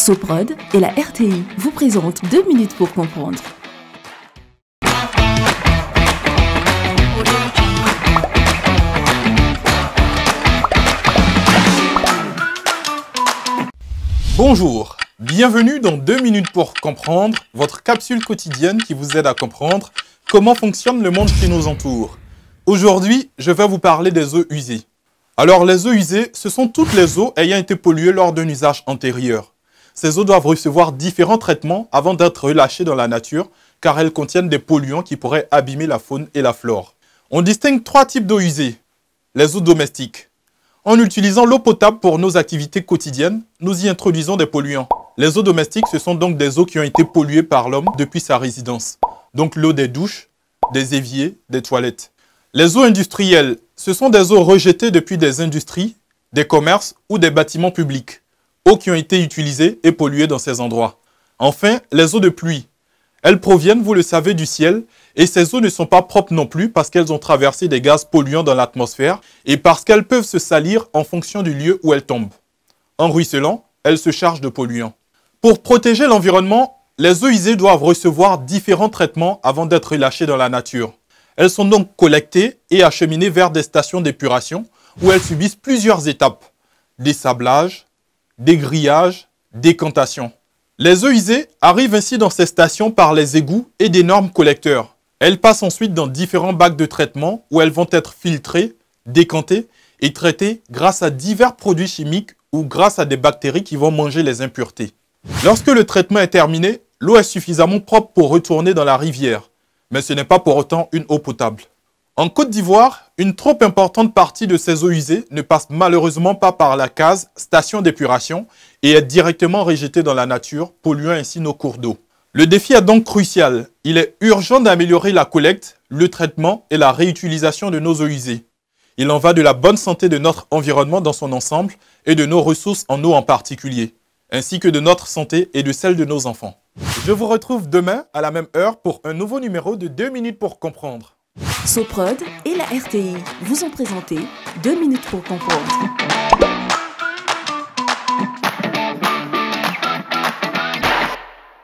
Soprod et la RTI vous présentent 2 minutes pour comprendre. Bonjour, bienvenue dans 2 minutes pour comprendre, votre capsule quotidienne qui vous aide à comprendre comment fonctionne le monde qui nous entoure. Aujourd'hui, je vais vous parler des eaux usées. Alors les eaux usées, ce sont toutes les eaux ayant été polluées lors d'un usage antérieur. Ces eaux doivent recevoir différents traitements avant d'être relâchées dans la nature car elles contiennent des polluants qui pourraient abîmer la faune et la flore. On distingue 3 types d'eau usées. Les eaux domestiques. En utilisant l'eau potable pour nos activités quotidiennes, nous y introduisons des polluants. Les eaux domestiques, ce sont donc des eaux qui ont été polluées par l'homme depuis sa résidence. Donc l'eau des douches, des éviers, des toilettes. Les eaux industrielles, ce sont des eaux rejetées depuis des industries, des commerces ou des bâtiments publics. Eaux qui ont été utilisées et polluées dans ces endroits. Enfin, les eaux de pluie. Elles proviennent, vous le savez, du ciel et ces eaux ne sont pas propres non plus parce qu'elles ont traversé des gaz polluants dans l'atmosphère et parce qu'elles peuvent se salir en fonction du lieu où elles tombent. En ruisselant, elles se chargent de polluants. Pour protéger l'environnement, les eaux usées doivent recevoir différents traitements avant d'être relâchées dans la nature. Elles sont donc collectées et acheminées vers des stations d'épuration où elles subissent plusieurs étapes. Dessablage, dégrillage, décantation. Les eaux usées arrivent ainsi dans ces stations par les égouts et d'énormes collecteurs. Elles passent ensuite dans différents bacs de traitement où elles vont être filtrées, décantées et traitées grâce à divers produits chimiques ou grâce à des bactéries qui vont manger les impuretés. Lorsque le traitement est terminé, l'eau est suffisamment propre pour retourner dans la rivière, mais ce n'est pas pour autant une eau potable. En Côte d'Ivoire, une trop importante partie de ces eaux usées ne passe malheureusement pas par la case station d'épuration et est directement rejetée dans la nature, polluant ainsi nos cours d'eau. Le défi est donc crucial. Il est urgent d'améliorer la collecte, le traitement et la réutilisation de nos eaux usées. Il en va de la bonne santé de notre environnement dans son ensemble et de nos ressources en eau en particulier, ainsi que de notre santé et de celle de nos enfants. Je vous retrouve demain à la même heure pour un nouveau numéro de 2 minutes pour comprendre. Soprod et la RTI vous ont présenté 2 minutes pour comprendre.